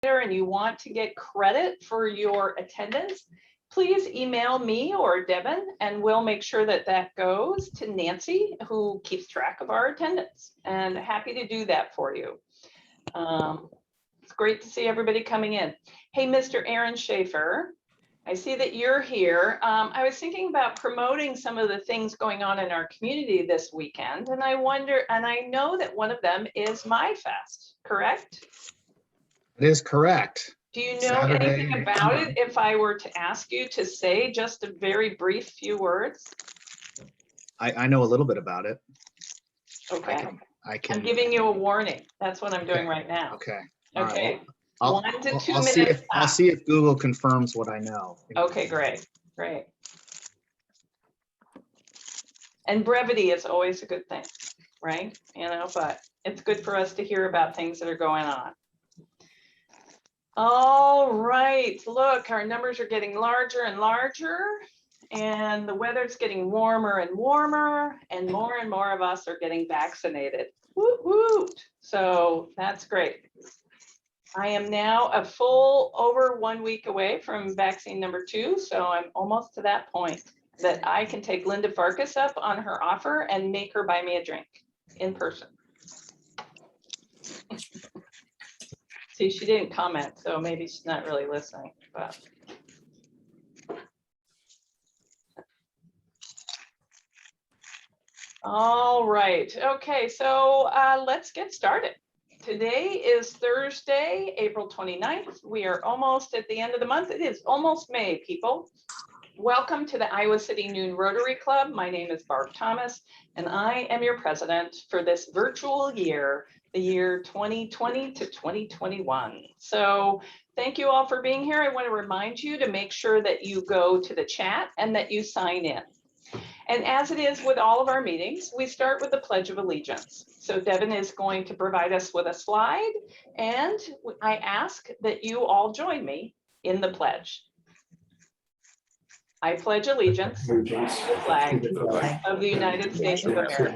and you want to get credit for your attendance, please email me or Devin, and we'll make sure that that goes to Nancy, who keeps track of our attendance, and happy to do that for you. It's great to see everybody coming in. Hey, Mr. Aaron Schaefer, I see that you're here. I was thinking about promoting some of the things going on in our community this weekend, and I wonder, and I know that one of them is MyFest, correct? It is correct. Do you know anything about it if I were to ask you to say just a very brief few words? I know a little bit about it. Okay. I'm giving you a warning. That's what I'm doing right now. Okay. Okay. Right. 1 to 2 minutes. I'll see if Google confirms what I know. Okay, great. Great. And brevity is always a good thing, right? You know, but it's good for us to hear about things that are going on. All right, look, our numbers are getting larger and larger, and the weather's getting warmer and warmer, and more of us are getting vaccinated. Woot woot. So that's great. I am now a full over 1 week away from vaccine number 2, so I'm almost to that point that I can take Linda Farkas up on her offer and make her buy me a drink in person. See, she didn't comment, so maybe she's not really listening, but. All right, okay, so let's get started. Today is Thursday, April 29th. We are almost at the end of the month. It is almost May, people. Welcome to the Iowa City Noon Rotary Club. My name is Barb Thomas, and I am your president for this virtual year, the year 2020 to 2021. So thank you all for being here. I want to remind you to make sure that you go to the chat and that you sign in. And as it is with all of our meetings, we start with the Pledge of Allegiance. So Devin is going to provide us with a slide, and I ask that you all join me in the pledge. I pledge allegiance to the flag of the United States of America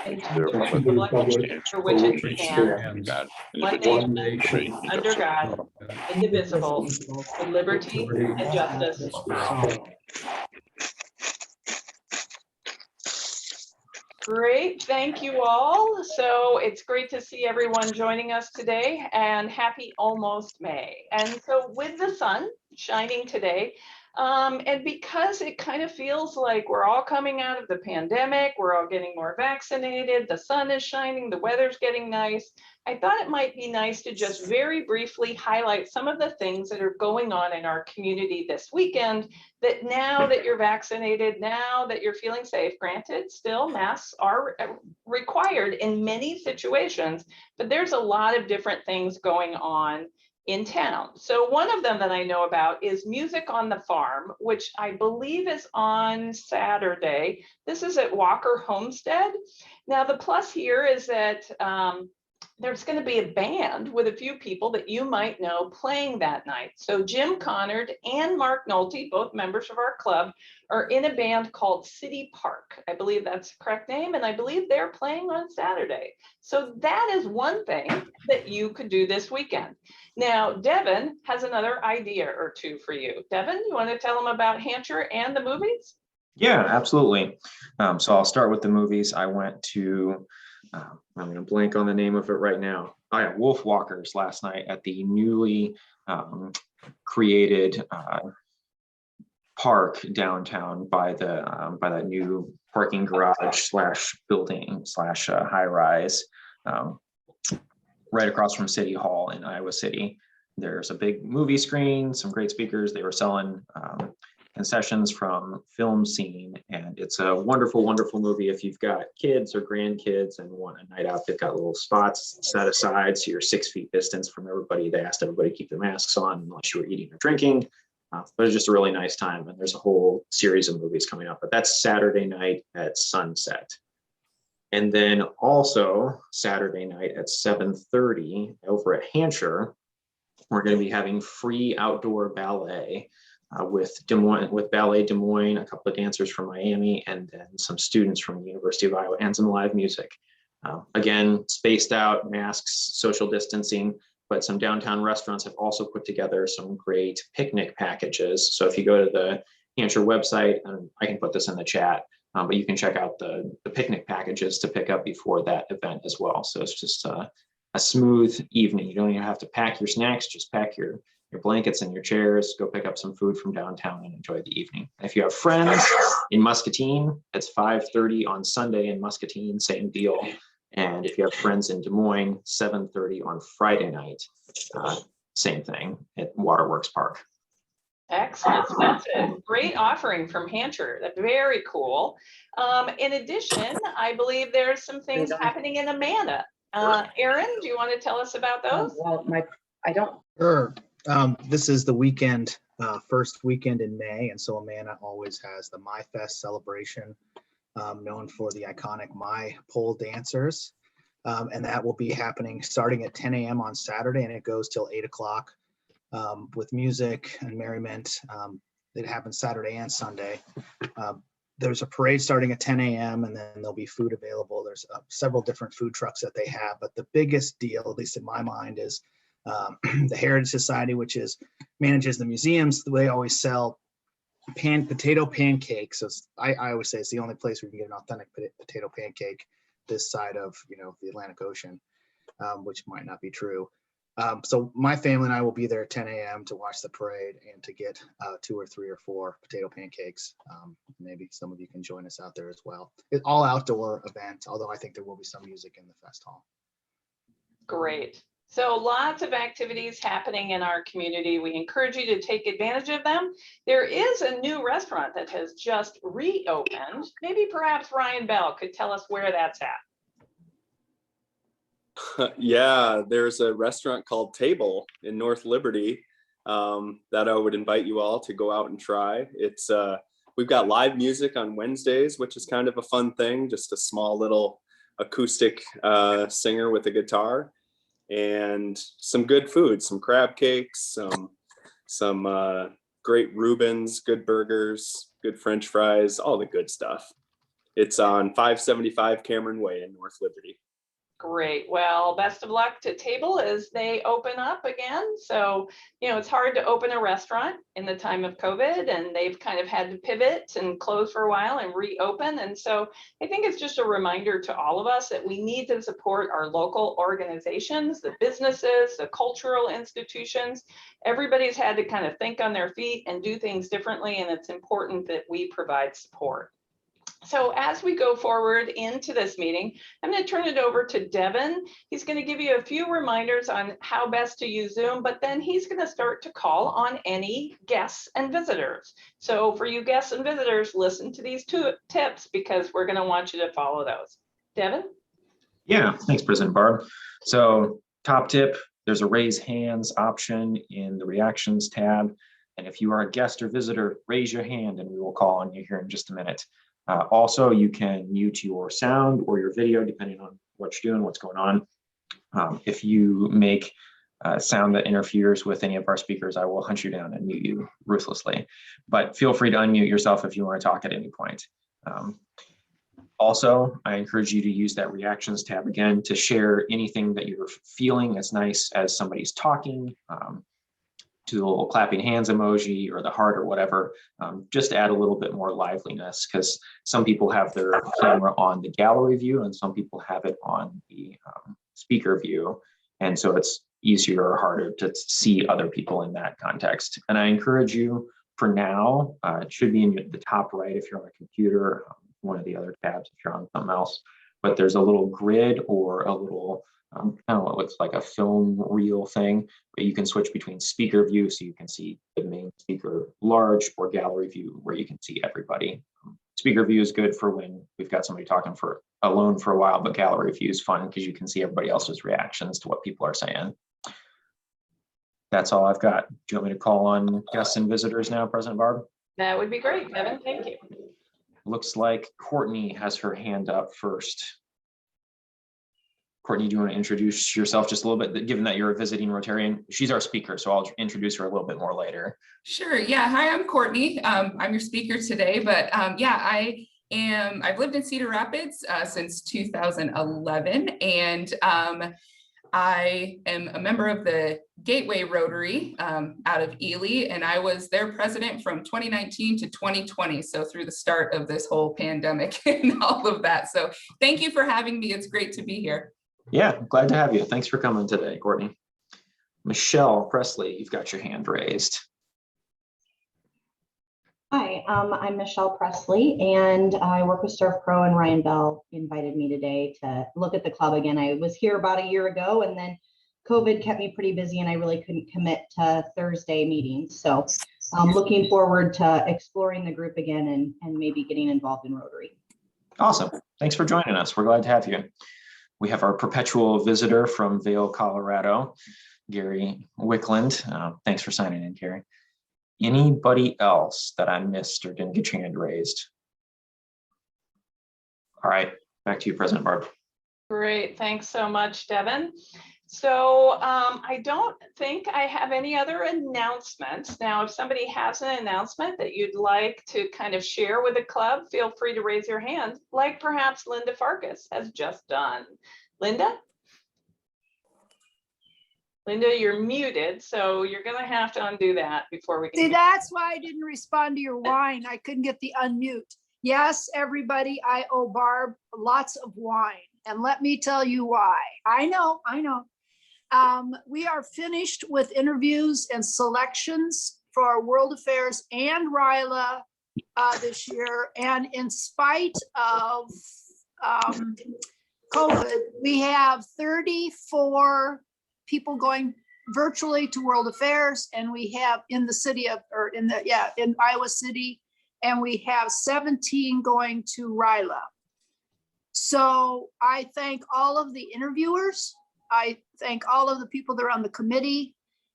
and to the republic for which it stands, one nation, under God, indivisible, with liberty and justice for all. Great, thank you all. So it's great to see everyone joining us today, and happy almost May. And so with the sun shining today, and because it kind of feels like we're all coming out of the pandemic, we're all getting more vaccinated, the sun is shining, the weather's getting nice, I thought it might be nice to just very briefly highlight some of the things that are going on in our community this weekend, that now that you're vaccinated, now that you're feeling safe, granted, still masks are required in many situations, but there's a lot of different things going on in town. So one of them that I know about is Music on the Farm, which I believe is on Saturday. This is at Walker Homestead. Now the plus here is that there's going to be a band with a few people that you might know playing that night. So Jim Connard and Mark Nolte, both members of our club, are in a band called City Park. I believe that's the correct name, and I believe they're playing on Saturday. So that is one thing that you could do this weekend. Now, Devin has another idea or two for you. Devin, you want to tell them about Hancher and the movies? Yeah, absolutely. So I'll start with the movies. I went to, I'm going to blank on the name of it right now. Oh yeah, Wolf Walkers last night at the newly created park downtown by that new parking garage slash building slash high rise right across from City Hall in Iowa City. There's a big movie screen, some great speakers. They were selling concessions from Film Scene, and it's a wonderful, wonderful movie. If you've got kids or grandkids and want a night out, they've got little spots set aside so you're 6 feet distance from everybody. They asked everybody to keep their masks on unless you were eating or drinking, but it's just a really nice time, and there's a whole series of movies coming up. But that's Saturday night at sunset. And then also Saturday night at 7:30 over at Hancher, we're going to be having free outdoor ballet with Ballet Des Moines, a couple of dancers from Miami, and then some students from the University of Iowa, and some live music. Again, spaced out, masks, social distancing, but some downtown restaurants have also put together some great picnic packages. So if you go to the Hampshire website, and I can put this in the chat, but you can check out the picnic packages to pick up before that event as well. So it's just a smooth evening. You don't even have to pack your snacks, just pack your blankets and your chairs, go pick up some food from downtown and enjoy the evening. And if you have friends in Muscatine, it's 5:30 on Sunday in Muscatine, same deal. And if you have friends in Des Moines, 7:30 on Friday night, same thing at Waterworks Park. Excellent. That's a great offering from Hampshire. That's very cool. In addition, I believe there's some things happening in Amana. Erin, do you want to tell us about those? Well, I don't. Sure. This is the weekend, first weekend in May, and so Amana always has the My Fest celebration, known for the iconic My Pole dancers, and that will be happening starting at 10 a.m. on Saturday, and it goes till 8 o'clock with music and merriment. It happens Saturday and Sunday. There's a parade starting at 10 a.m. and then there'll be food available. There's several different food trucks that they have, but the biggest deal, at least in my mind, is the Heritage Society, which manages the museums. They always sell potato pancakes. So I always say it's the only place where you can get an authentic potato pancake this side of the Atlantic Ocean, which might not be true. So my family and I will be there at 10 a.m. to watch the parade and to get 2 or 3 or 4 potato pancakes. Maybe some of you can join us out there as well. It's all outdoor event, although I think there will be some music in the fest hall. Great. So lots of activities happening in our community. We encourage you to take advantage of them. There is a new restaurant that has just reopened. Maybe perhaps Ryan Bell could tell us where that's at. Yeah, there's a restaurant called Table in North Liberty that I would invite you all to go out and try. It's we've got live music on Wednesdays, which is kind of a fun thing, just a small little acoustic singer with a guitar, and some good food, some crab cakes, some great Reubens, good burgers, good French fries, all the good stuff. It's on 575 Cameron Way in North Liberty. Great. Well, best of luck to Table as they open up again. So, it's hard to open a restaurant in the time of COVID, and they've kind of had to pivot and close for a while and reopen. And so I think it's just a reminder to all of us that we need to support our local organizations, the businesses, the cultural institutions. Everybody's had to kind of think on their feet and do things differently, and it's important that we provide support. So as we go forward into this meeting, I'm going to turn it over to Devin. He's going to give you a few reminders on how best to use Zoom, but then he's going to start to call on any guests and visitors. So for you guests and visitors, listen to these 2 tips because we're going to want you to follow those. Devin? Yeah, thanks, President Barb. So top tip, there's a raise hands option in the reactions tab. And if you are a guest or visitor, raise your hand and we will call on you here in just a minute. Also, you can mute your sound or your video, depending on what you're doing, what's going on. If you make sound that interferes with any of our speakers, I will hunt you down and mute you ruthlessly. But feel free to unmute yourself if you want to talk at any point. Also, I encourage you to use that reactions tab again to share anything that you're feeling as nice as somebody's talking. To the little clapping hands emoji or the heart or whatever, just add a little bit more liveliness, because some people have their camera on the gallery view and some people have it on the speaker view. And so it's easier or harder to see other people in that context. And I encourage you for now, it should be in the top right if you're on a computer, one of the other tabs if you're on something else, but there's a little grid or a little I don't know what looks like a film reel thing, but you can switch between speaker view so you can see the main speaker large, or gallery view where you can see everybody. Speaker view is good for when we've got somebody talking alone for a while, but gallery view is fun because you can see everybody else's reactions to what people are saying. That's all I've got. Do you want me to call on guests and visitors now, President Barb? That would be great, Devin. Thank you. Looks like Courtney has her hand up first. Courtney, do you want to introduce yourself just a little bit, given that you're a visiting Rotarian? She's our speaker, so I'll introduce her a little bit more later. Sure. Yeah. Hi, I'm Courtney. I'm your speaker today, but yeah, I've lived in Cedar Rapids since 2011, and I am a member of the Gateway Rotary out of Ely, and I was their president from 2019 to 2020. So through the start of this whole pandemic and all of that. So thank you for having me. It's great to be here. Yeah, glad to have you. Thanks for coming today, Courtney. Michelle Presley, you've got your hand raised. Hi, I'm Michelle Presley, and I work with Surf Pro, and Ryan Bell invited me today to look at the club again. I was here about a year ago, and then COVID kept me pretty busy, and I really couldn't commit to Thursday meetings. So I'm looking forward to exploring the group again and maybe getting involved in Rotary. Awesome. Thanks for joining us. We're glad to have you. We have our perpetual visitor from Vail, Colorado, Gary Wickland. Thanks for signing in, Gary. Anybody else that I missed or didn't get your hand raised? All right, back to you, President Barb. Great, thanks so much, Devin. So I don't think I have any other announcements. Now, if somebody has an announcement that you'd like to kind of share with the club, feel free to raise your hand, like perhaps Linda Farkas has just done. Linda? Linda, you're muted, so you're going to have to undo that before we can. See, that's why I didn't respond to your wine. I couldn't get the unmute. Yes, everybody, I owe Barb lots of wine. And let me tell you why. I know. We are finished with interviews and selections for World Affairs and RILA this year. And in spite of COVID, we have 34 people going virtually to World Affairs, and we have in the city of, or in Iowa City, and we have 17 going to RILA. So I thank all of the interviewers. I thank all of the people that are on the committee,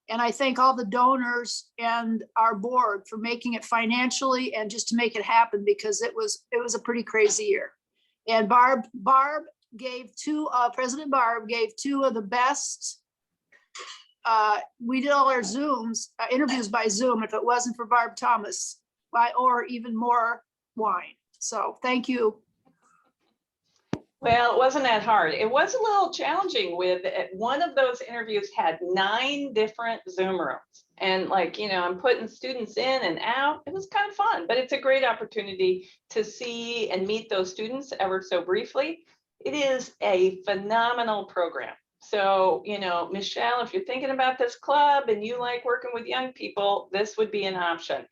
and I thank all the donors and our board for making it financially and just to make it happen, because it was a pretty crazy year. And Barb gave President Barb gave two of the best. We did all our Zooms, interviews by Zoom. If it wasn't for Barb Thomas, or even more wine. So thank you. Well, it wasn't that hard. It was a little challenging with one of those interviews had 9 different Zoom rooms. And I'm putting students in and out. It was kind of fun, but it's a great opportunity to see and meet those students ever so briefly. It is a phenomenal program. So, Michelle, if you're thinking about this club and you like working with young people, this would be an option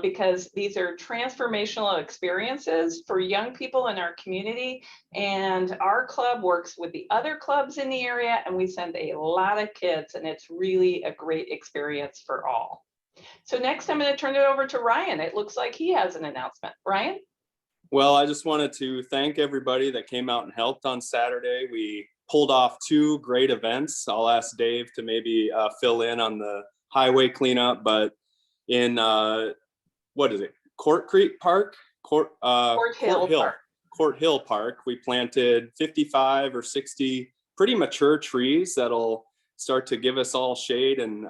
because these are transformational experiences for young people in our community. And our club works with the other clubs in the area, and we send a lot of kids, and it's really a great experience for all. So next, I'm going to turn it over to Ryan. It looks like he has an announcement. Ryan? Well, I just wanted to thank everybody that came out and helped on Saturday. We pulled off 2 great events. I'll ask Dave to maybe fill in on the highway cleanup, but in what is it? Court Creek Park? Court Hill Park. We planted 55 or 60 pretty mature trees that'll start to give us all shade and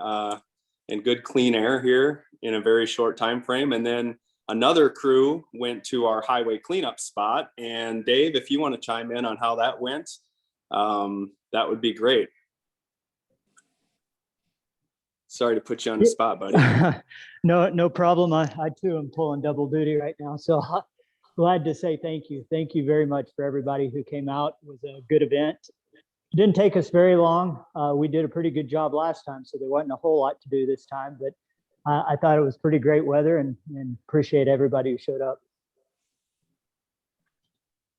good clean air here in a very short time frame. And then another crew went to our highway cleanup spot. And Dave, if you want to chime in on how that went, that would be great. Sorry to put you on the spot, buddy. No problem. I too am pulling double duty right now. So glad to say thank you. Thank you very much for everybody who came out. It was a good event. It didn't take us very long. We did a pretty good job last time, so there wasn't a whole lot to do this time, but I thought it was pretty great weather and appreciate everybody who showed up.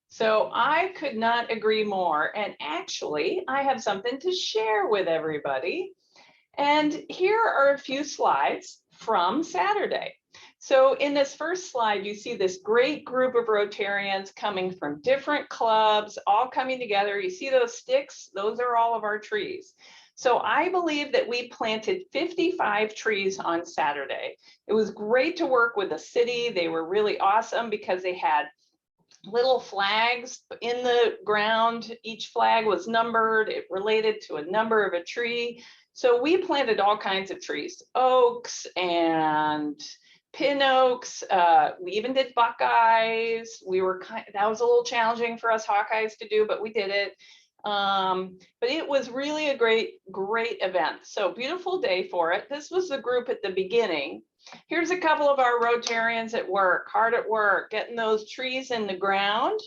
So I could not agree more. And actually, I have something to share with everybody. And here are a few slides from Saturday. So in this first slide, you see this great group of Rotarians coming from different clubs, all coming together. You see those sticks? Those are all of our trees. So I believe that we planted 55 trees on Saturday. It was great to work with the city. They were really awesome because they had little flags in the ground. Each flag was numbered. It related to a number of a tree. So we planted all kinds of trees, oaks and pin oaks. We even did buckeyes. That was a little challenging for us Hawkeyes to do, but we did it. But it was really a great event. So beautiful day for it. This was the group at the beginning. Here's a couple of our Rotarians at work, hard at work, getting those trees in the ground.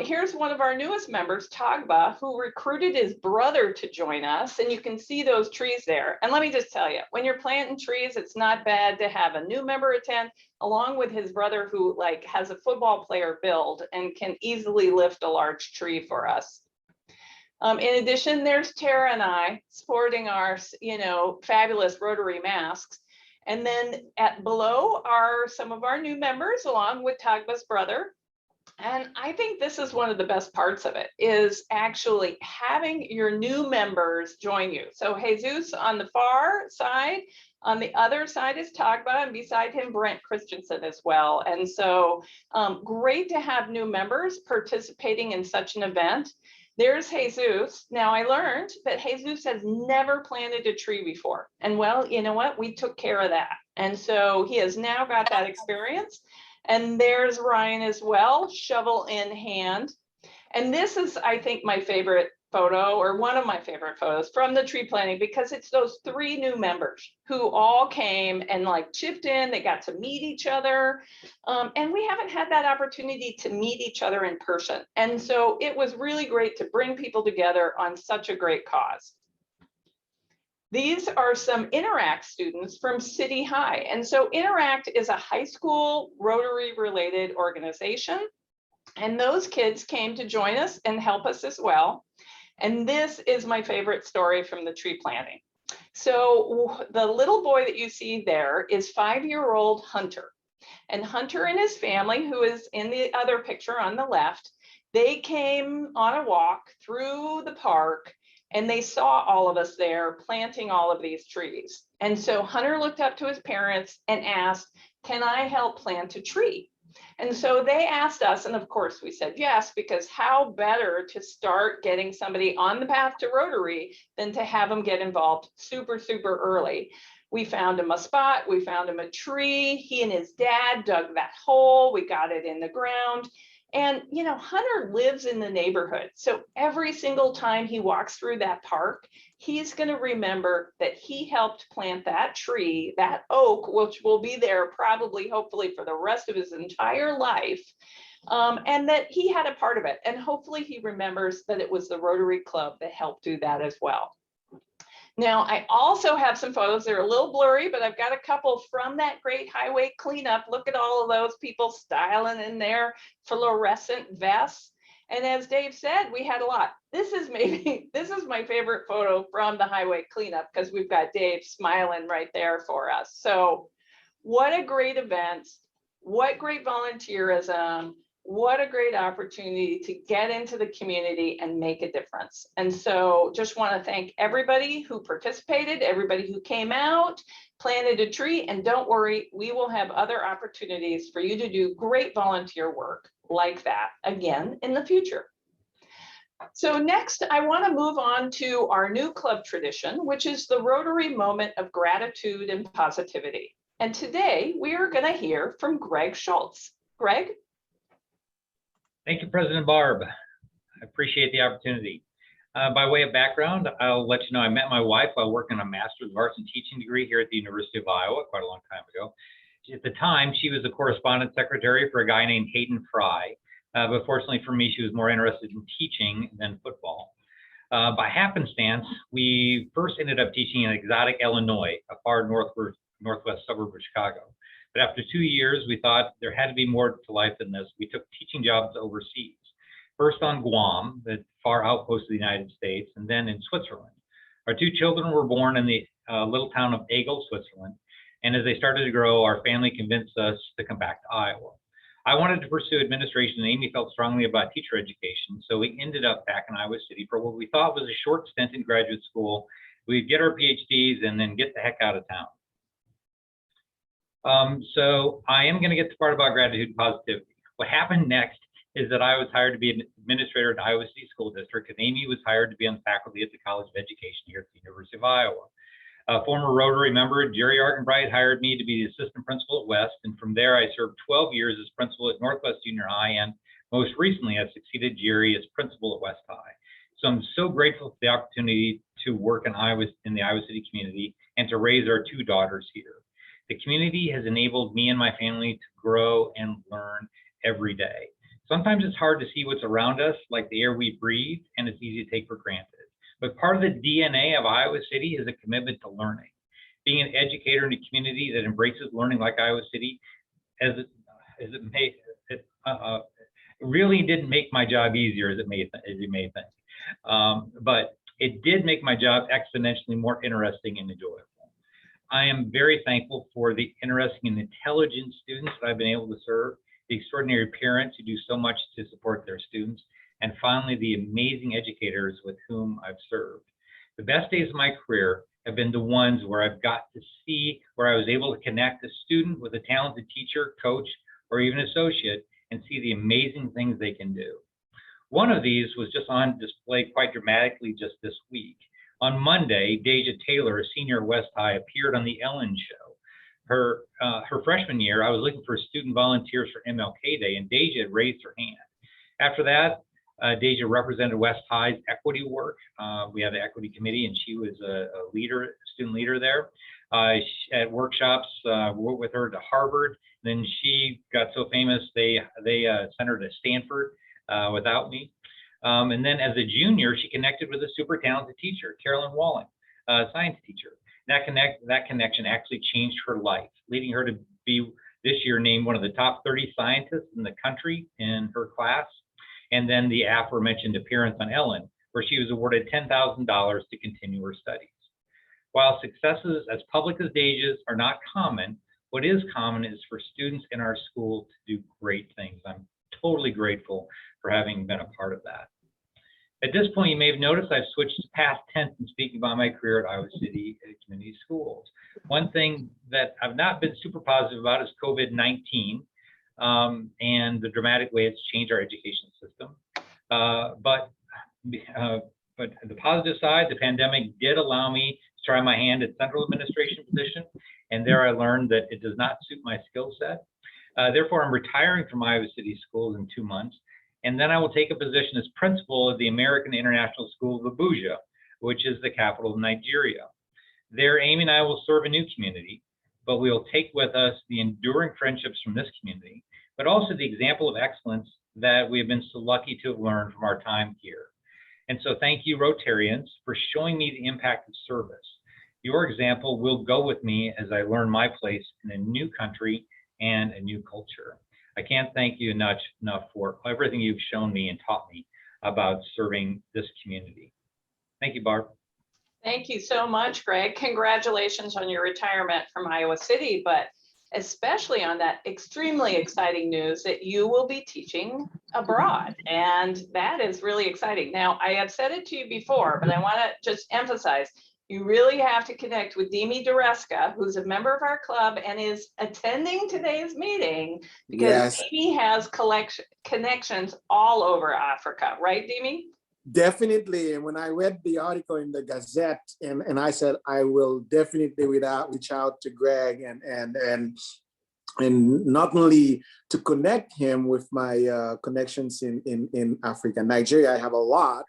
Here's one of our newest members, Tagba, who recruited his brother to join us. And you can see those trees there. And let me just tell you, when you're planting trees, it's not bad to have a new member attend along with his brother who like has a football player build and can easily lift a large tree for us. In addition, there's Tara and I sporting our, fabulous Rotary masks. And then below are some of our new members along with Tagba's brother. And I think this is one of the best parts of it, is actually having your new members join you. So Jesus on the far side, on the other side is Tagba, and beside him, Brent Christensen as well. And so great to have new members participating in such an event. There's Jesus. Now I learned that Jesus has never planted a tree before. And well, you know what? We took care of that. And so he has now got that experience. And there's Ryan as well, shovel in hand. And this is, I think, my favorite photo, or one of my favorite photos from the tree planting, because it's those 3 new members who all came and like chipped in. They got to meet each other. And we haven't had that opportunity to meet each other in person. And so it was really great to bring people together on such a great cause. These are some Interact students from City High. And so Interact is a high school Rotary related organization. And those kids came to join us and help us as well. And this is my favorite story from the tree planting. So the little boy that you see there is 5-year-old Hunter. And Hunter and his family, who is in the other picture on the left, they came on a walk through the park. And they saw all of us there planting all of these trees. And so Hunter looked up to his parents and asked, can I help plant a tree? And so they asked us, and of course we said yes, because how better to start getting somebody on the path to Rotary than to have them get involved super, super early. We found him a spot, we found him a tree. He and his dad dug that hole, we got it in the ground. And, Hunter lives in the neighborhood. So every single time he walks through that park, he's going to remember that he helped plant that tree, that oak, which will be there probably, hopefully for the rest of his entire life. And that he had a part of it. And hopefully he remembers that it was the Rotary Club that helped do that as well. Now, I also have some photos. They're a little blurry, but I've got a couple from that great highway cleanup. Look at all of those people styling in their fluorescent vests. And as Dave said, we had a lot. This is my favorite photo from the highway cleanup, because we've got Dave smiling right there for us. So what a great event. What great volunteerism. What a great opportunity to get into the community and make a difference. And so just want to thank everybody who participated, everybody who came out, planted a tree, and don't worry, we will have other opportunities for you to do great volunteer work like that again in the future. So next, I want to move on to our new club tradition, which is the Rotary Moment of Gratitude and Positivity. And today we are going to hear from Gregg Schoultz. Gregg? Thank you, President Barb. I appreciate the opportunity. By way of background, I'll let you know I met my wife while working on a Master's of Arts and Teaching degree here at the University of Iowa quite a long time ago. At the time, she was the correspondence secretary for a guy named Hayden Fry. But fortunately for me, she was more interested in teaching than football. By happenstance, we first ended up teaching in Exotic, Illinois, a far northwest suburb of Chicago. But after 2 years, we thought there had to be more to life than this. We took teaching jobs overseas, first on Guam, the far outpost of the United States, and then in Switzerland. Our 2 children were born in the little town of Egel, Switzerland. And as they started to grow, our family convinced us to come back to Iowa. I wanted to pursue administration, and Amy felt strongly about teacher education. So we ended up back in Iowa City for what we thought was a short stint in graduate school. We'd get our PhDs and then get the heck out of town. So I am going to get to the part about gratitude and positivity. What happened next is that I was hired to be an administrator at the Iowa City School District, and Amy was hired to be on the faculty at the College of Education here at the University of Iowa. A former Rotary member, Jerry Argenbright, hired me to be the assistant principal at West, and from there I served 12 years as principal at Northwest Junior High, and most recently I succeeded Jerry as principal at West High. So I'm so grateful for the opportunity to work in the Iowa City community and to raise our 2 daughters here. The community has enabled me and my family to grow and learn every day. Sometimes it's hard to see what's around us, like the air we breathe, and it's easy to take for granted. But part of the DNA of Iowa City is a commitment to learning. Being an educator in a community that embraces learning like Iowa City, it really didn't make my job easier as you may think. But it did make my job exponentially more interesting and enjoyable. I am very thankful for the interesting and intelligent students that I've been able to serve, the extraordinary parents who do so much to support their students, and finally, the amazing educators with whom I've served. The best days of my career have been the ones where I've got to see where I was able to connect a student with a talented teacher, coach, or even associate and see the amazing things they can do. One of these was just on display quite dramatically just this week. On Monday, Deja Taylor, a senior at West High, appeared on the Ellen Show. Her freshman year, I was looking for student volunteers for MLK Day, and Deja had raised her hand. After that, Deja represented West High's equity work. We have the equity committee, and she was a leader, student leader there. At workshops, worked with her to Harvard. Then she got so famous, they sent her to Stanford without me. And then as a junior, she connected with a super talented teacher, Carolyn Walling, a science teacher. That connection actually changed her life, leading her to be this year named one of the top 30 scientists in the country in her class. And then the aforementioned appearance on Ellen, where she was awarded $10,000 to continue her studies. While successes as public as Deja's are not common, what is common is for students in our school to do great things. I'm totally grateful for having been a part of that. At this point, you may have noticed I've switched to past tense in speaking about my career at Iowa City Community Schools. One thing that I've not been super positive about is COVID-19 and the dramatic way it's changed our education system. But the positive side, the pandemic did allow me to try my hand at central administration position, and there I learned that it does not suit my skill set. Therefore, I'm retiring from Iowa City Schools in 2 months, and then I will take a position as principal of the American International School of Abuja, which is the capital of Nigeria. There, Amy and I will serve a new community, but we will take with us the enduring friendships from this community, but also the example of excellence that we have been so lucky to have learned from our time here. And so thank you, Rotarians, for showing me the impact of service. Your example will go with me as I learn my place in a new country and a new culture. I can't thank you enough for everything you've shown me and taught me about serving this community. Thank you, Barb. Thank you so much, Greg. Congratulations on your retirement from Iowa City, but especially on that extremely exciting news that you will be teaching abroad. And that is really exciting. Now, I have said it to you before, but I want to just emphasize, you really have to connect with Dimi Dureska, who's a member of our club and is attending today's meeting, because Dimi has connections all over Africa, right, Dimi? Definitely. And when I read the article in the Gazette, and I said, I will definitely reach out to Greg and not only to connect him with my connections in Africa, Nigeria, I have a lot,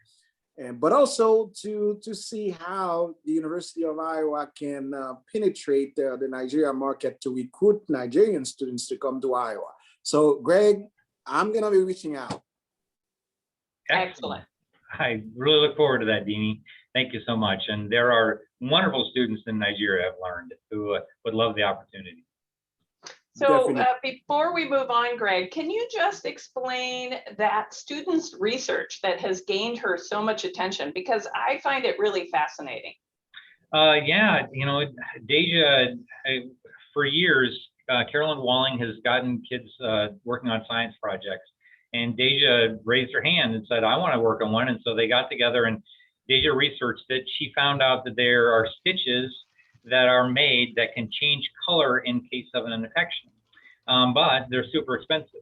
but also to see how the University of Iowa can penetrate the Nigeria market to recruit Nigerian students to come to Iowa. So Greg, I'm going to be reaching out. Excellent. I really look forward to that, Dini. Thank you so much. And there are wonderful students in Nigeria I've learned who would love the opportunity. So before we move on, Greg, can you just explain that students' research that has gained her so much attention? Because I find it really fascinating. Yeah, you know, Deja, for years, Carolyn Walling has gotten kids working on science projects. And Deja raised her hand and said, I want to work on one. And so they got together and Deja researched it. She found out that there are stitches that are made that can change color in case of an infection, but they're super expensive.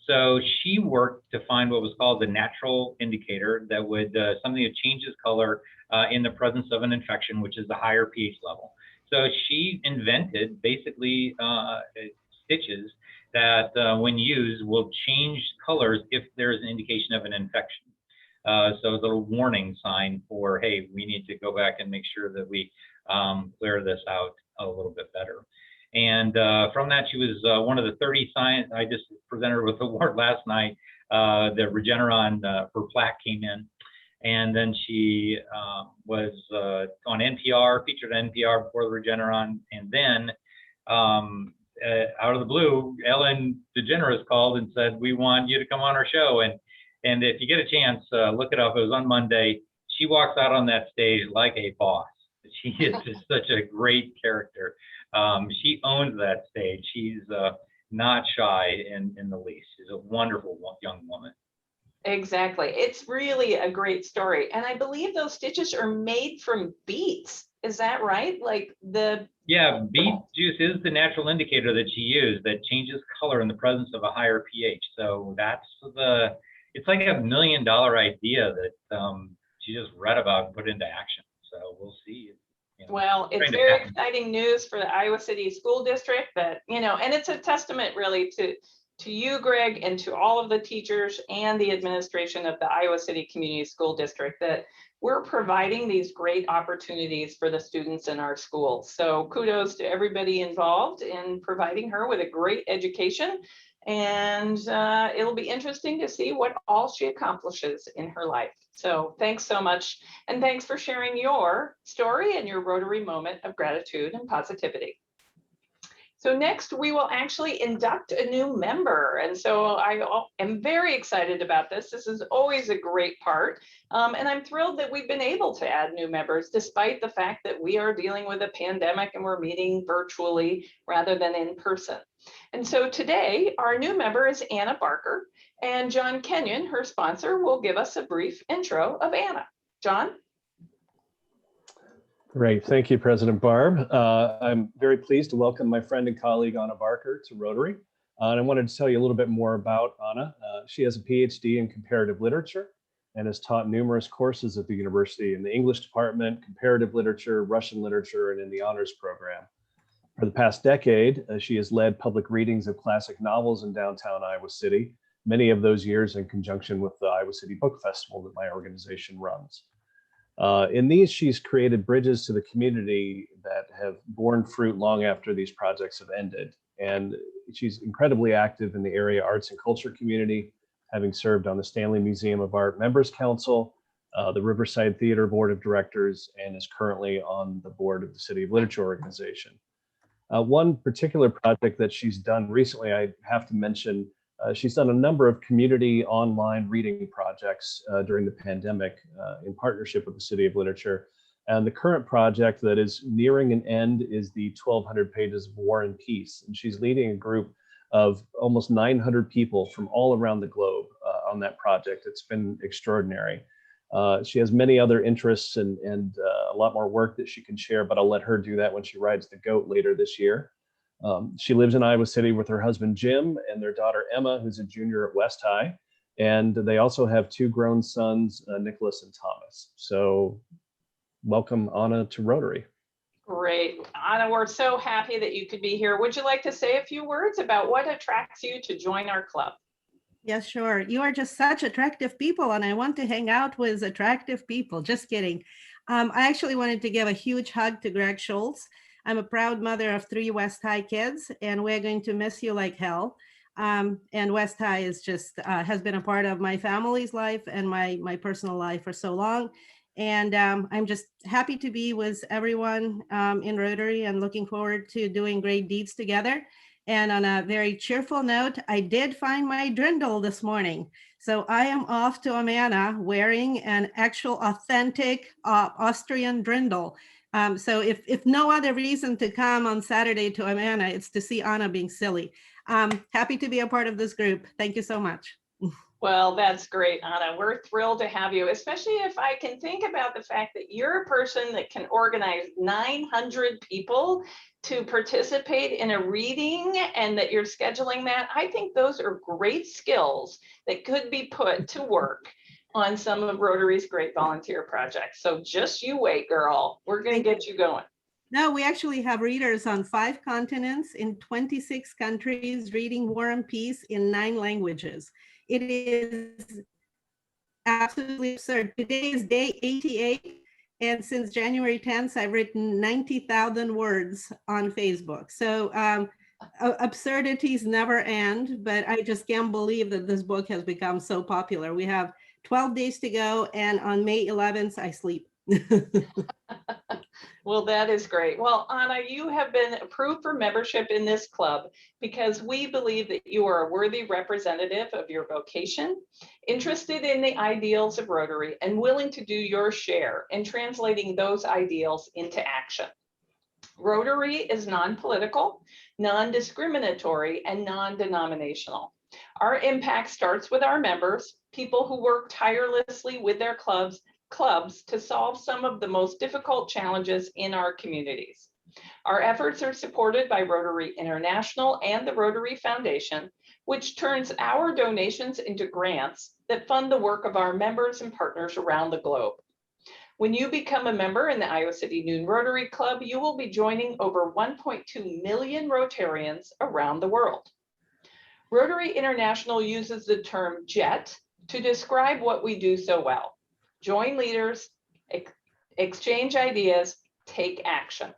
So she worked to find what was called the natural indicator that would, something that changes color in the presence of an infection, which is the higher pH level. So she invented basically stitches that when used will change colors if there's an indication of an infection. So it's a little warning sign for, hey, we need to go back and make sure that we clear this out a little bit better. And from that, she was one of the 30 science. I just presented her with the award last night. The Regeneron, her plaque came in. And then she was on NPR, featured on NPR before the Regeneron. And then out of the blue, Ellen DeGeneres called and said, we want you to come on our show. And if you get a chance, look it up. It was on Monday. She walks out on that stage like a boss. She is just such a great character. She owns that stage. She's not shy in the least. She's a wonderful young woman. Exactly. It's really a great story. And I believe those stitches are made from beets. Is that right? Like Yeah, beet juice is the natural indicator that she used that changes color in the presence of a higher pH. So that's it's like $1 million idea that she just read about and put into action. So we'll see. Well, it's very exciting news for the Iowa City School District that, and it's a testament really to you, Greg, and to all of the teachers and the administration of the Iowa City Community School District that we're providing these great opportunities for the students in our schools. So kudos to everybody involved in providing her with a great education. And it'll be interesting to see what all she accomplishes in her life. So thanks so much. And thanks for sharing your story and your Rotary moment of gratitude and positivity. So next, we will actually induct a new member. And so I am very excited about this. This is always a great part. And I'm thrilled that we've been able to add new members, despite the fact that we are dealing with a pandemic and we're meeting virtually rather than in person. And so today, our new member is Anna Barker, and John Kenyon, her sponsor, will give us a brief intro of Anna. John? Great. Thank you, President Barb. I'm very pleased to welcome my friend and colleague, Anna Barker, to Rotary. And I wanted to tell you a little bit more about Anna. She has a PhD in comparative literature and has taught numerous courses at the university in the English department, comparative literature, Russian literature, and in the honors program. For the past decade, she has led public readings of classic novels in downtown Iowa City, many of those years in conjunction with the Iowa City Book Festival that my organization runs. In these, she's created bridges to the community that have borne fruit long after these projects have ended. And she's incredibly active in the area arts and culture community, having served on the Stanley Museum of Art Members Council, the Riverside Theater Board of Directors, and is currently on the board of the City of Literature organization. One particular project that she's done recently, I have to mention, she's done a number of community online reading projects during the pandemic in partnership with the City of Literature. And the current project that is nearing an end is the 1,200 pages of War and Peace. And she's leading a group of almost 900 people from all around the globe on that project. It's been extraordinary. She has many other interests and a lot more work that she can share, but I'll let her do that when she rides the goat later this year. She lives in Iowa City with her husband, Jim, and their daughter, Emma, who's a junior at West High. And they also have two grown sons, Nicholas and Thomas. So welcome, Anna, to Rotary. Great. Anna, we're so happy that you could be here. Would you like to say a few words about what attracts you to join our club? Yes, sure. You are just such attractive people, and I want to hang out with attractive people. Just kidding. I actually wanted to give a huge hug to Gregg Schoultz. I'm a proud mother of 3 West High kids, and we're going to miss you like hell. And West High is just has been a part of my family's life and my personal life for so long. And I'm just happy to be with everyone in Rotary and looking forward to doing great deeds together. And on a very cheerful note, I did find my drindle this morning. So I am off to Amana wearing an actual authentic Austrian drindle. So if no other reason to come on Saturday to Amana, it's to see Anna being silly. Happy to be a part of this group. Thank you so much. Well, that's great, Anna. We're thrilled to have you, especially if I can think about the fact that you're a person that can organize 900 people to participate in a reading and that you're scheduling that. I think those are great skills that could be put to work on some of Rotary's great volunteer projects. So just you wait, girl. We're going to get you going. No, we actually have readers on 5 continents in 26 countries reading War and Peace in 9 languages. It is absolutely absurd. Today is day 88. And since January 10th, I've written 90,000 words on Facebook. So absurdities never end, but I just can't believe that this book has become so popular. We have 12 days to go, and on May 11th, I sleep. Well, that is great. Well, Anna, you have been approved for membership in this club because we believe that you are a worthy representative of your vocation, interested in the ideals of Rotary, and willing to do your share in translating those ideals into action. Rotary is non-political, non-discriminatory, and non-denominational. Our impact starts with our members, people who work tirelessly with their clubs to solve some of the most difficult challenges in our communities. Our efforts are supported by Rotary International and the Rotary Foundation, which turns our donations into grants that fund the work of our members and partners around the globe. When you become a member in the Iowa City Noon Rotary Club, you will be joining over 1.2 million Rotarians around the world. Rotary International uses the term JET to describe what we do so well. Join leaders, exchange ideas, take action.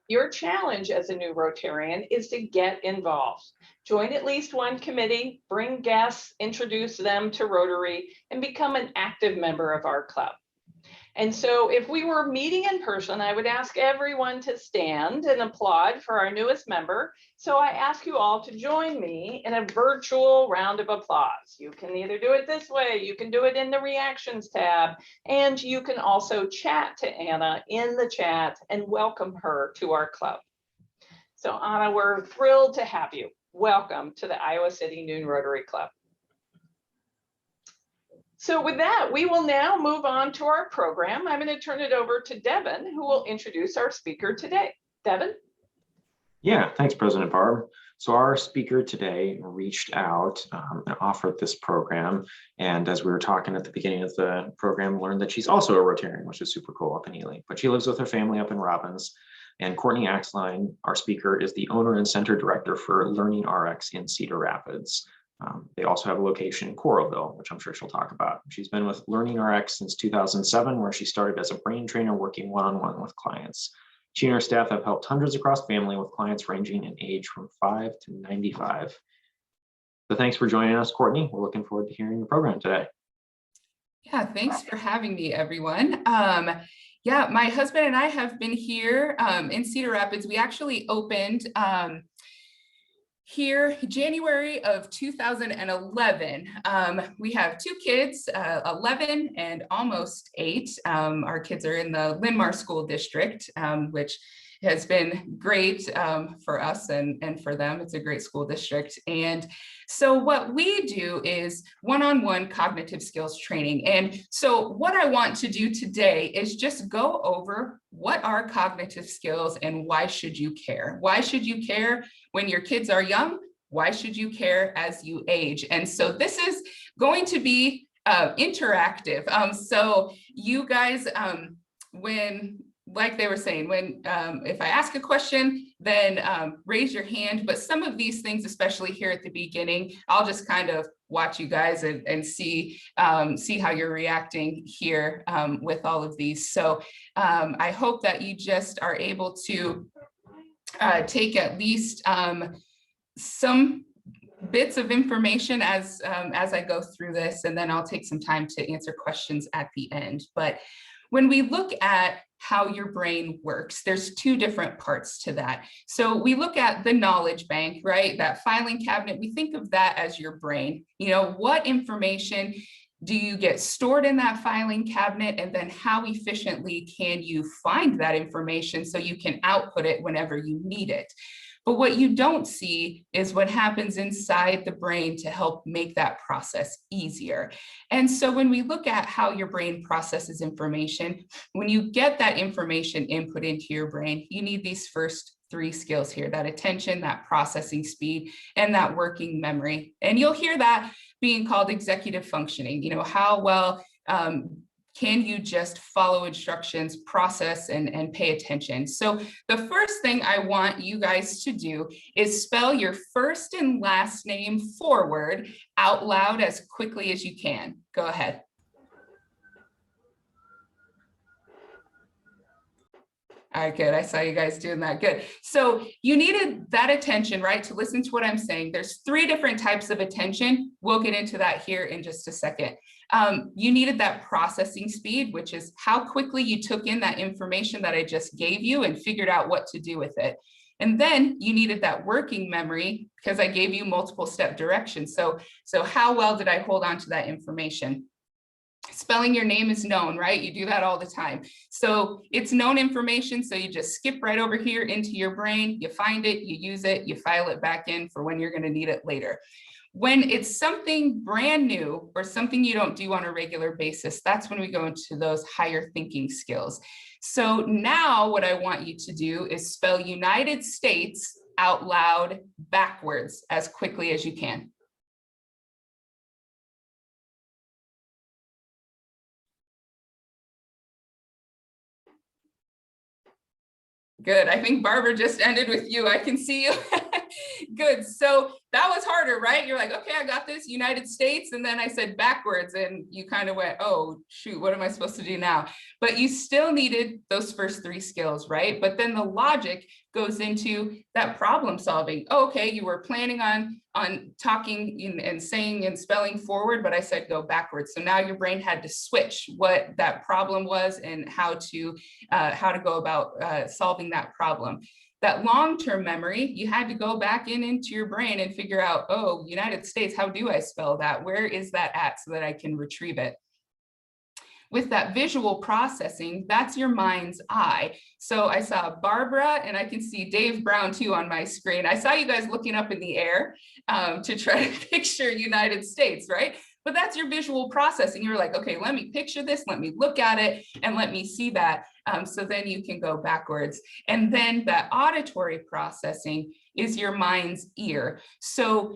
Your challenge as a new Rotarian is to get involved. Join at least one committee, bring guests, introduce them to Rotary, and become an active member of our club. And so if we were meeting in person, I would ask everyone to stand and applaud for our newest member. So I ask you all to join me in a virtual round of applause. You can either do it this way, you can do it in the reactions tab, and you can also chat to Anna in the chat and welcome her to our club. So Anna, we're thrilled to have you. Welcome to the Iowa City Noon Rotary Club. So with that, we will now move on to our program. I'm going to turn it over to Devin, who will introduce our speaker today. Devin? Yeah, thanks, President Barb. So our speaker today reached out and offered this program. And as we were talking at the beginning of the program, learned that she's also a Rotarian, which is super cool up in Ely. But she lives with her family up in Robbins. And Courtney Axline, our speaker, is the owner and center director for LearningRx in Cedar Rapids. They also have a location in Coralville, which I'm sure she'll talk about. She's been with LearningRx since 2007, where she started as a brain trainer working one-on-one with clients. She and her staff have helped hundreds across family with clients ranging in age from 5 to 95. So thanks for joining us, Courtney. We're looking forward to hearing the program today. Yeah, thanks for having me, everyone. Yeah, my husband and I have been here in Cedar Rapids. We actually opened here January of 2011. We have two kids, 11 and almost 8. Our kids are in the Linn-Mar School District, which has been great for us and for them. It's a great school district. And so what we do is one-on-one cognitive skills training. And so what I want to do today is just go over what are cognitive skills and why should you care? Why should you care when your kids are young? Why should you care as you age? And so this is going to be interactive. So you guys, when, like they were saying, when if I ask a question, then raise your hand. But some of these things, especially here at the beginning, I'll just kind of watch you guys and see how you're reacting here with all of these. So I hope that you just are able to take at least some bits of information as I go through this, and then I'll take some time to answer questions at the end. But when we look at how your brain works, there's two different parts to that. So we look at the knowledge bank, right? That filing cabinet, we think of that as your brain. You know, what information do you get stored in that filing cabinet? And then how efficiently can you find that information so you can output it whenever you need it? But what you don't see is what happens inside the brain to help make that process easier. And so when we look at how your brain processes information, when you get that information input into your brain, you need these first 3 skills here: that attention, that processing speed, and that working memory. And you'll hear that being called executive functioning. You know, how well can you just follow instructions, process, and pay attention? So the first thing I want you guys to do is spell your first and last name forward out loud as quickly as you can. Go ahead. All right, good. I saw you guys doing that. Good. So you needed that attention, right? To listen to what I'm saying. There's 3 different types of attention. We'll get into that here in just a second. You needed that processing speed, which is how quickly you took in that information that I just gave you and figured out what to do with it. And then you needed that working memory because I gave you multiple step directions. So how well did I hold on to that information? Spelling your name is known, right? You do that all the time. So it's known information. So you just skip right over here into your brain, you find it, you use it, you file it back in for when you're going to need it later. When it's something brand new or something you don't do on a regular basis, that's when we go into those higher thinking skills. So now what I want you to do is spell United States out loud backwards as quickly as you can. Good. I think Barbara just ended with you. I can see you. Good. So that was harder, right? You're like, okay, I got this, United States. And then I said backwards and you kind of went, oh, shoot, what am I supposed to do now? But you still needed those first 3 skills, right? But then the logic goes into that problem solving. Oh, okay, you were planning on talking and saying and spelling forward, but I said go backwards. So now your brain had to switch what that problem was and how to go about solving that problem. That long-term memory, you had to go back into your brain and figure out, oh, United States, how do I spell that? Where is that at so that I can retrieve it? With that visual processing, that's your mind's eye. So I saw Barbara and I can see Dave Brown too on my screen. I saw you guys looking up in the air to try to picture United States, right? But that's your visual processing. You're like, okay, let me picture this, let me look at it, and let me see that. So then you can go backwards. And then that auditory processing is your mind's ear. So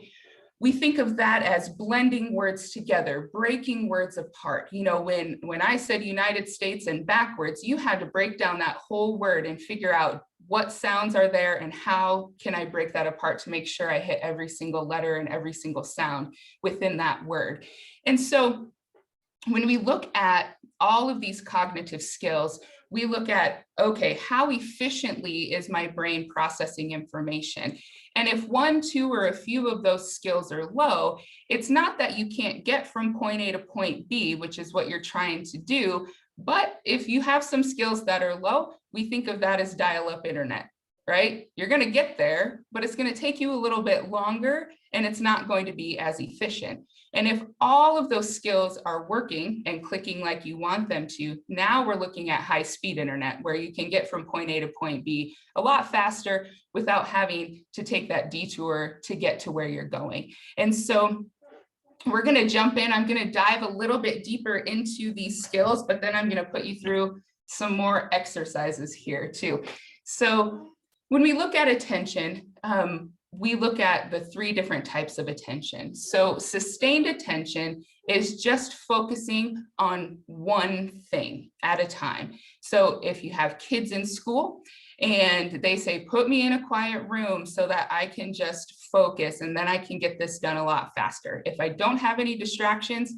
we think of that as blending words together, breaking words apart. You know, when I said United States and backwards, you had to break down that whole word and figure out what sounds are there and how can I break that apart to make sure I hit every single letter and every single sound within that word. And so when we look at all of these cognitive skills, we look at, okay, how efficiently is my brain processing information? And if 1, 2, or a few of those skills are low, it's not that you can't get from point A to point B, which is what you're trying to do. But if you have some skills that are low, we think of that as dial-up internet, right? You're going to get there, but it's going to take you a little bit longer and it's not going to be as efficient. And if all of those skills are working and clicking like you want them to, now we're looking at high-speed internet where you can get from point A to point B a lot faster without having to take that detour to get to where you're going. And so we're going to jump in. I'm going to dive a little bit deeper into these skills, but then I'm going to put you through some more exercises here too. So when we look at attention, we look at the 3 different types of attention. So sustained attention is just focusing on one thing at a time. So if you have kids in school and they say, put me in a quiet room so that I can just focus and then I can get this done a lot faster. If I don't have any distractions,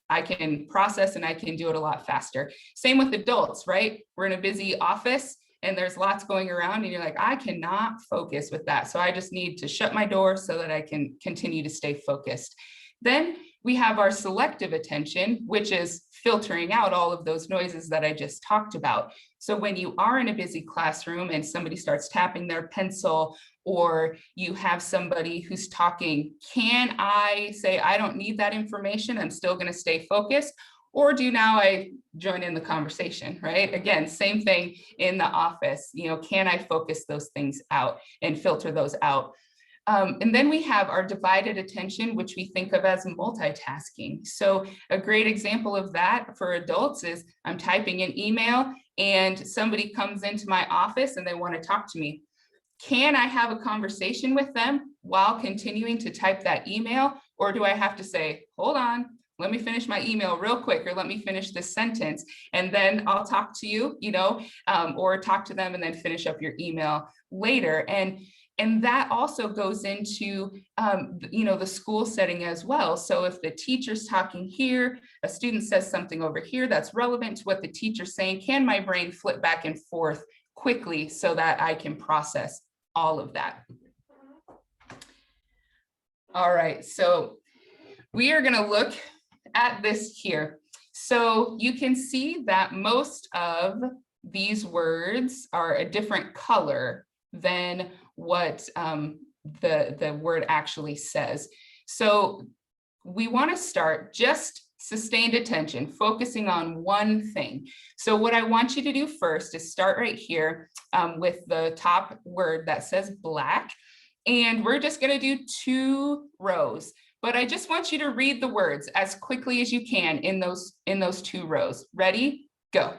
I can process and I can do it a lot faster. Same with adults, right? We're in a busy office and there's lots going around and you're like, I cannot focus with that. So I just need to shut my door so that I can continue to stay focused. Then we have our selective attention, which is filtering out all of those noises that I just talked about. So when you are in a busy classroom and somebody starts tapping their pencil, or you have somebody who's talking, can I say, I don't need that information, I'm still going to stay focused? Or do now I join in the conversation, right? Again, same thing in the office, you know, can I focus those things out and filter those out? And then we have our divided attention, which we think of as multitasking. So a great example of that for adults is I'm typing an email and somebody comes into my office and they want to talk to me. Can I have a conversation with them while continuing to type that email? Or do I have to say, hold on, let me finish my email real quick, or let me finish this sentence, and then I'll talk to you, you know, or talk to them and then finish up your email later. And that also goes into, you know, the school setting as well. So if the teacher's talking here, a student says something over here that's relevant to what the teacher's saying, can my brain flip back and forth quickly so that I can process all of that. All right, so we are gonna look at this here. So you can see that most of these words are a different color than what the word actually says. So we want to start just sustained attention, focusing on one thing. So what I want you to do first is start right here with the top word that says black. And we're just going to do 2 rows. But I just want you to read the words as quickly as you can in those 2 rows. Ready? Go.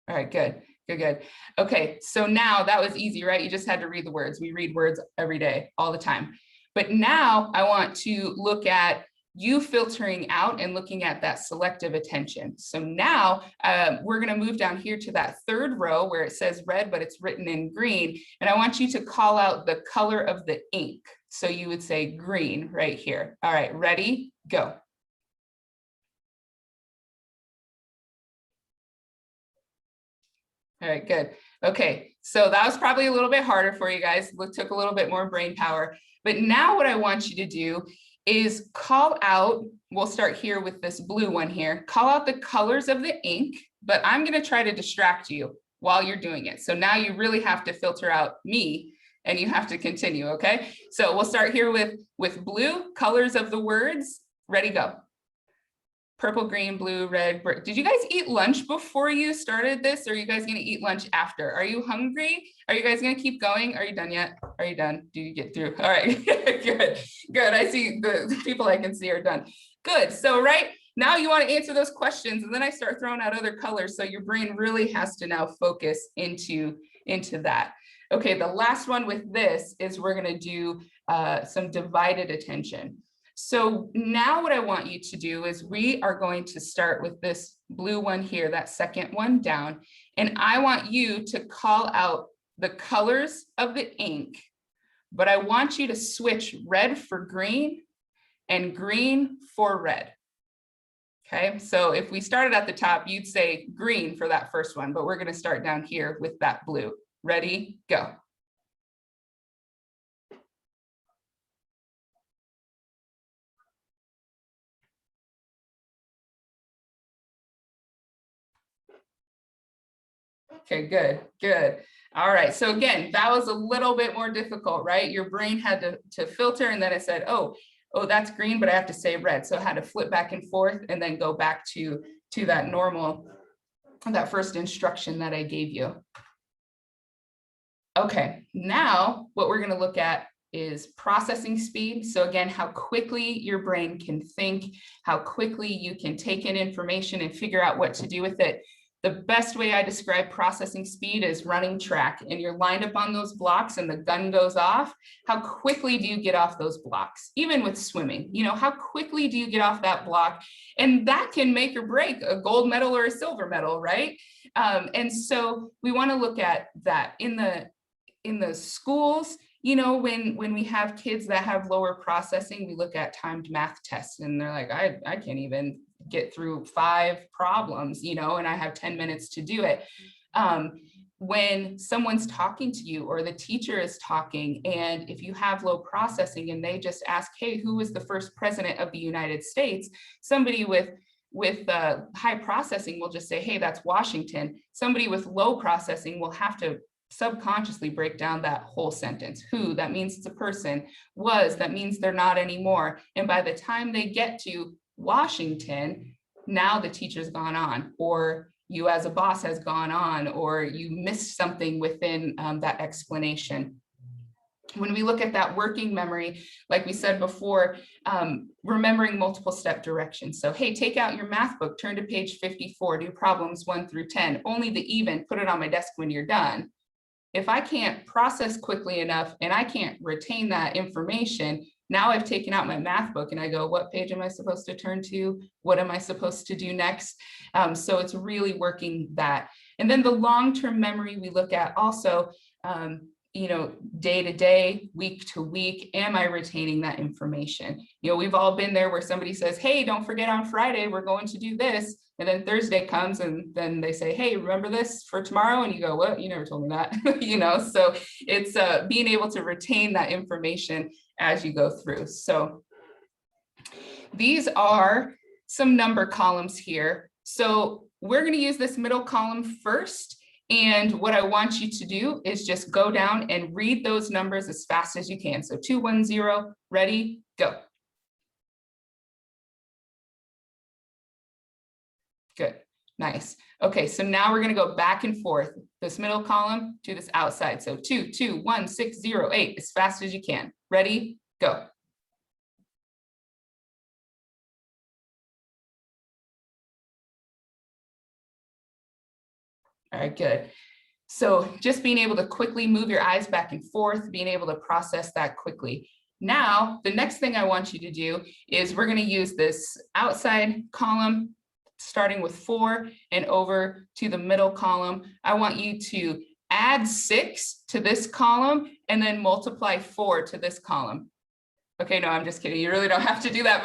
All right, good. Good. Okay, so now that was easy, right? You just had to read the words. We read words every day, all the time. But now I want to look at you filtering out and looking at that selective attention. So now we're going to move down here to that 3rd row where it says red, but it's written in green. And I want you to call out the color of the ink. So you would say green right here. All right, ready? Go. All right, good. Okay, so that was probably a little bit harder for you guys. It took a little bit more brain power. But now what I want you to do is call out, we'll start here with this blue one here, call out the colors of the ink, but I'm going to try to distract you while you're doing it. So now you really have to filter out me and you have to continue, okay? So we'll start here with blue, colors of the words. Ready, go. Purple, green, blue, red. Did you guys eat lunch before you started this, or are you guys gonna eat lunch after? Are you hungry? Are you guys gonna keep going? Are you done yet? Are you done? Do you get through? All right, good. I see the people I can see are done. Good, so right now you wanna answer those questions, and then I start throwing out other colors, so your brain really has to now focus into that. Okay, the last one with this is we're gonna do some divided attention. So now what I want you to do is we are going to start with this blue one here, that second one down, and I want you to call out the colors of the ink, but I want you to switch red for green and green for red. Okay, so if we started at the top, you'd say green for that first one, but we're going to start down here with that blue. Ready, go. Okay, good. All right, so again, that was a little bit more difficult, right? Your brain had to filter, and then it said, oh, that's green, but I have to say red. So I had to flip back and forth and then go back to that normal, that first instruction that I gave you. Okay, now what we're gonna look at is processing speed. So again, how quickly your brain can think, how quickly you can take in information and figure out what to do with it. The best way I describe processing speed is running track, and you're lined up on those blocks and the gun goes off. How quickly do you get off those blocks? Even with swimming, you know, how quickly do you get off that block? And that can make or break a gold medal or a silver medal, right? And so we want to look at that in the schools. You know, when we have kids that have lower processing, we look at timed math tests and they're like, I can't even get through 5 problems, you know, and I have 10 minutes to do it. When someone's talking to you or the teacher is talking, and if you have low processing and they just ask, hey, who was the first president of the United States? Somebody with high processing will just say, hey, that's Washington. Somebody with low processing will have to subconsciously break down that whole sentence. Who, that means it's a person. Was, that means they're not anymore. And by the time they get to Washington, now the teacher's gone on, or you as a boss has gone on, or you missed something within that explanation. When we look at that working memory, like we said before, remembering multiple step directions. So, hey, take out your math book, turn to page 54, do problems 1 through 10, only the even, put it on my desk when you're done. If I can't process quickly enough and I can't retain that information, now I've taken out my math book and I go, what page am I supposed to turn to? What am I supposed to do next? So it's really working that. And then the long-term memory we look at also, day to day, week to week, am I retaining that information? We've all been there where somebody says, hey, don't forget on Friday, we're going to do this. And then Thursday comes and then they say, hey, remember this for tomorrow? And you go, what? You never told me that, so it's being able to retain that information as you go through. So these are some number columns here. So we're going to use this middle column first. And what I want you to do is just go down and read those numbers as fast as you can. So 210, ready, go. Good, nice. Okay, so now we're going to go back and forth, this middle column to this outside. So 2, 2, 1, 6, 0, 8, as fast as you can. Ready, go. All right, good. So just being able to quickly move your eyes back and forth, being able to process that quickly. Now, the next thing I want you to do is we're going to use this outside column, starting with 4 and over to the middle column. I want you to add 6 to this column and then multiply 4 to this column. Okay, no, I'm just kidding. You really don't have to do that,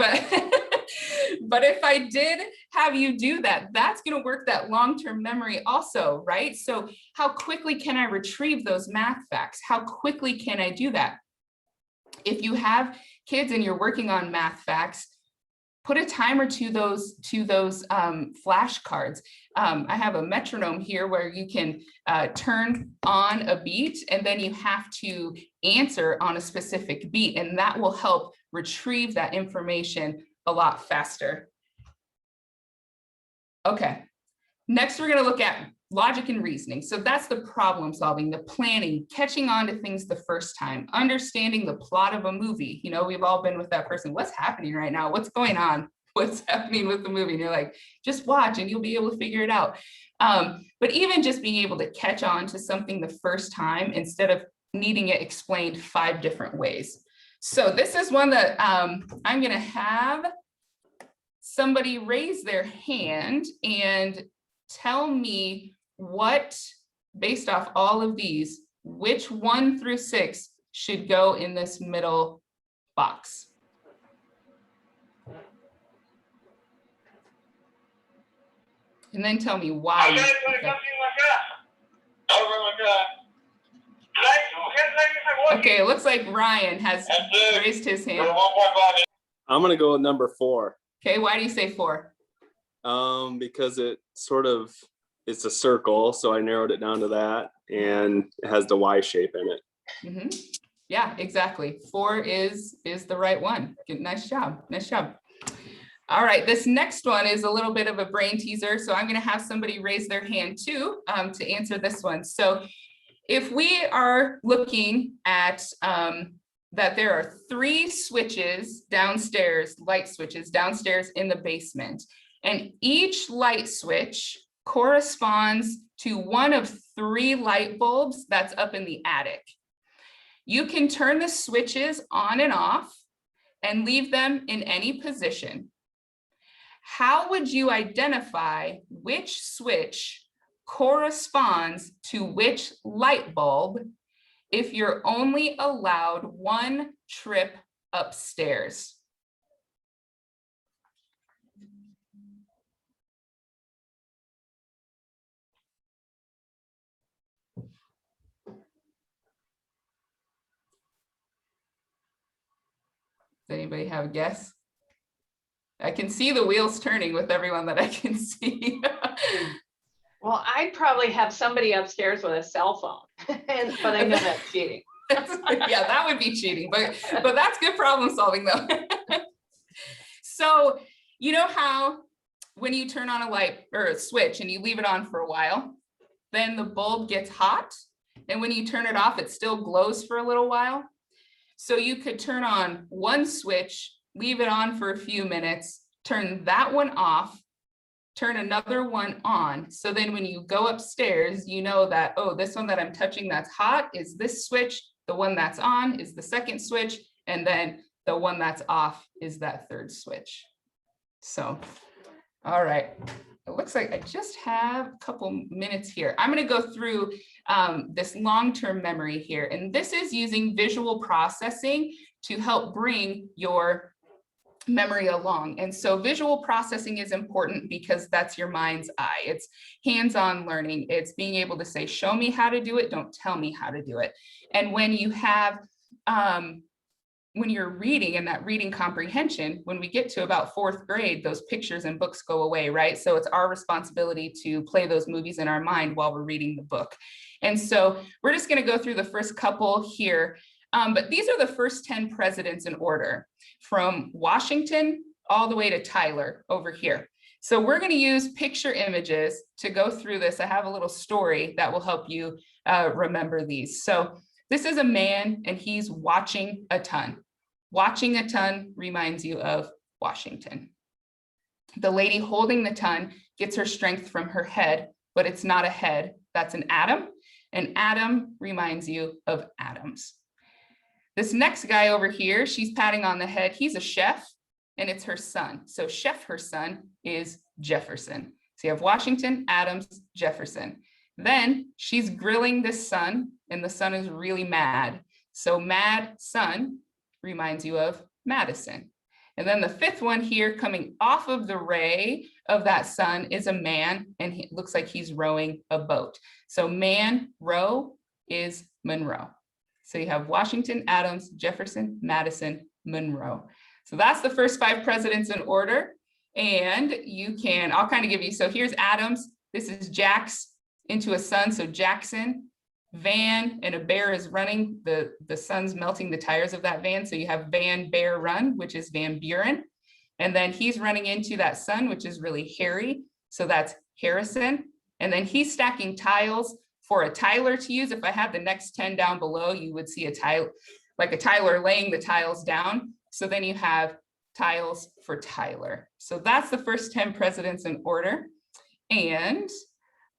but if I did have you do that, that's going to work that long-term memory also, right? So how quickly can I retrieve those math facts? How quickly can I do that? If you have kids and you're working on math facts, put a timer to those flashcards. I have a metronome here where you can turn on a beat and then you have to answer on a specific beat, and that will help retrieve that information a lot faster. Okay, next we're going to look at logic and reasoning. So that's the problem solving, the planning, catching on to things the first time, understanding the plot of a movie. We've all been with that person. What's happening right now? What's going on? What's happening with the movie? And you're like, just watch and you'll be able to figure it out. But even just being able to catch on to something the first time instead of needing it explained 5 different ways. So this is one that I'm going to have somebody raise their hand and tell me what, based off all of these, which 1 through 6 should go in this middle box. And then tell me why. Okay, it looks like Ryan has raised his hand. I'm gonna go with number 4. Okay, why do you say 4? Because it's a circle, so I narrowed it down to that, and it has the Y shape in it. Mm-hmm. Yeah, exactly. 4 is the right one. Good, nice job. Nice job. All right, this next one is a little bit of a brain teaser, so I'm going to have somebody raise their hand too to answer this one. So if we are looking at that there are 3 switches downstairs, light switches downstairs in the basement, and each light switch corresponds to one of 3 light bulbs that's up in the attic. You can turn the switches on and off and leave them in any position. How would you identify which switch corresponds to which light bulb if you're only allowed 1 trip upstairs? Does anybody have a guess? I can see the wheels turning with everyone that I can see. Well, I'd probably have somebody upstairs with a cell phone, but I know that's cheating. Yeah, that would be cheating, but that's good problem solving though. So you know how when you turn on a light or a switch and you leave it on for a while, then the bulb gets hot, and when you turn it off, it still glows for a little while. So you could turn on one switch, leave it on for a few minutes, turn that one off, turn another one on. So then when you go upstairs, you know that, oh, this one that I'm touching that's hot is this switch, the one that's on is the second switch, and then the one that's off is that third switch. So, all right, it looks like I just have a couple minutes here. I'm going to go through this long-term memory here. And this is using visual processing to help bring your memory along. And so visual processing is important because that's your mind's eye. It's hands-on learning. It's being able to say, show me how to do it, don't tell me how to do it. And when you have, when you're reading and that reading comprehension, when we get to about 4th grade, those pictures and books go away, right? So it's our responsibility to play those movies in our mind while we're reading the book. And so we're just going to go through the first couple here. But these are the first 10 presidents in order, from Washington all the way to Tyler over here. So we're going to use picture images to go through this. I have a little story that will help you remember these. So this is a man and he's watching a ton. Watching a ton reminds you of Washington. The lady holding the ton gets her strength from her head, but it's not a head. That's an atom. An atom reminds you of atoms. This next guy over here, she's patting on the head. He's a chef and it's her son. So chef, her son, is Jefferson. So you have Washington, Adams, Jefferson. Then she's grilling this son and the son is really mad. So mad son reminds you of Madison. And then the 5th one here coming off of the ray of that sun is a man and it looks like he's rowing a boat. So man, row is Monroe. So you have Washington, Adams, Jefferson, Madison, Monroe. So that's the first 5 presidents in order. And you can, I'll kind of give you, so here's Adams. This is Jax into a sun. So Jackson, van, and a bear is running. The sun's melting the tires of that van. So you have Van Bear Run, which is Van Buren. And then he's running into that sun, which is really Harry. So that's Harrison. And then he's stacking tiles for a tiler to use. If I had the next 10 down below, you would see a tile, like a tiler laying the tiles down. So then you have tiles for Tyler. So that's the first 10 presidents in order. And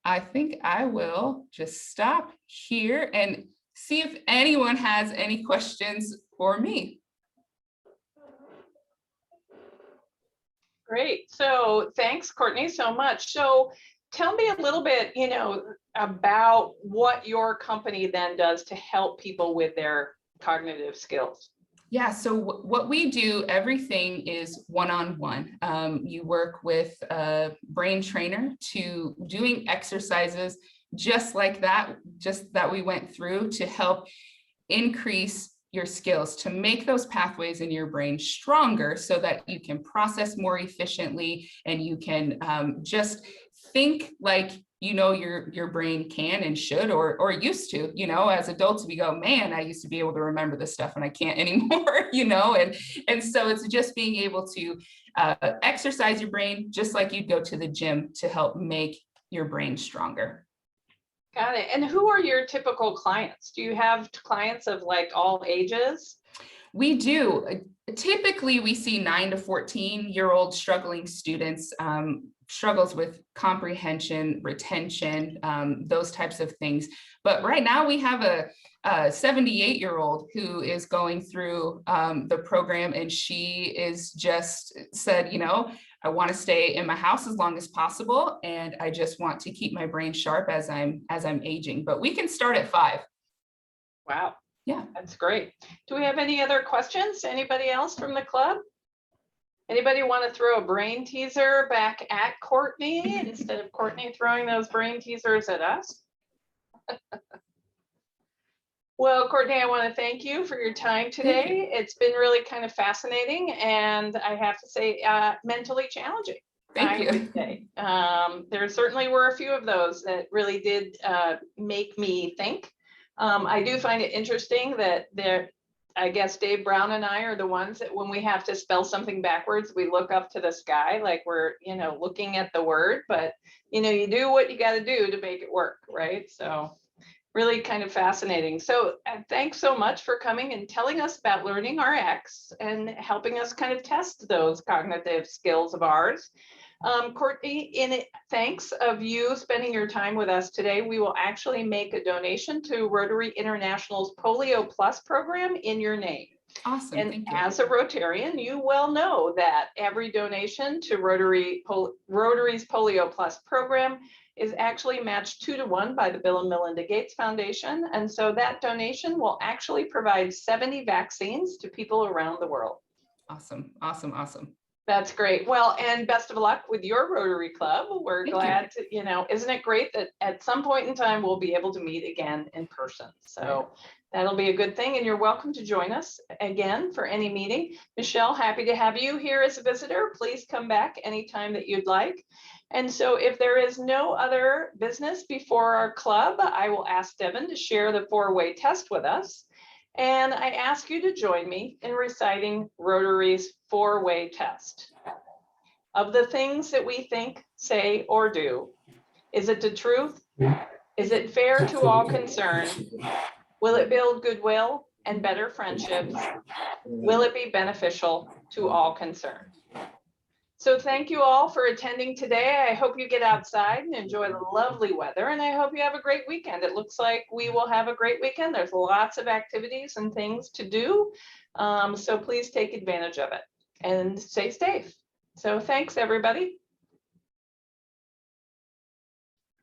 I think I will just stop here and see if anyone has any questions for me. Great. So thanks, Courtney, so much. So tell me a little bit, about what your company then does to help people with their cognitive skills. Yeah, so what we do, everything is one-on-one. You work with a brain trainer to doing exercises just like that, just that we went through to help increase your skills, to make those pathways in your brain stronger so that you can process more efficiently and you can just think like your brain can and should or used to. As adults we go, man, I used to be able to remember this stuff and I can't anymore. And so it's just being able to exercise your brain just like you'd go to the gym to help make your brain stronger. Got it. And who are your typical clients? Do you have clients of like all ages? We do. Typically we see 9 to 14-year-old struggling students, struggles with comprehension, retention, those types of things. But right now we have a 78-year-old who is going through the program, and she is just said, I want to stay in my house as long as possible, and I just want to keep my brain sharp as I'm aging. But we can start at 5. Wow. Yeah, that's great. Do we have any other questions? Anybody else from the club? Anybody want to throw a brain teaser back at Courtney instead of Courtney throwing those brain teasers at us? Well, Courtney, I want to thank you for your time today. It's been really kind of fascinating, and I have to say, mentally challenging. Thank you. I would say. There certainly were a few of those that really did make me think. I do find it interesting that I guess Dave Brown and I are the ones that when we have to spell something backwards, we look up to the sky like we're, looking at the word, but, you do what you got to do to make it work, right? So really kind of fascinating. So thanks so much for coming and telling us about LearningRx and helping us kind of test those cognitive skills of ours. Courtney, thanks of you spending your time with us today. We will actually make a donation to Rotary International's Polio Plus program in your name. Awesome. And Thank you. as a Rotarian, you well know that every donation to Rotary's Polio Plus program is actually matched 2-to-1 by the Bill and Melinda Gates Foundation. And so that donation will actually provide 70 vaccines to people around the world. Awesome. Awesome. Awesome. That's great. Well, and best of luck with your Rotary Club. We're Thank glad to, isn't it great that at some point in time, we'll be able to meet again in person. So that'll be a good thing. And you're welcome to join us again for any meeting. Michelle, happy to have you here as a visitor. Please come back anytime that you'd like. And so if there is no other business before our club, I will ask Devin to share the 4-way test with us. And I ask you to join me in reciting Rotary's 4-way test. Of the things that we think, say, or do, is it the truth? Is it fair to all concerned? Will it build goodwill and better friendships? Will it be beneficial to all concerned? So thank you all for attending today. I hope you get outside and enjoy the lovely weather, and I hope you have a great weekend. It looks like we will have a great weekend. There's lots of activities and things to do. So please take advantage of it and stay safe. So thanks, everybody.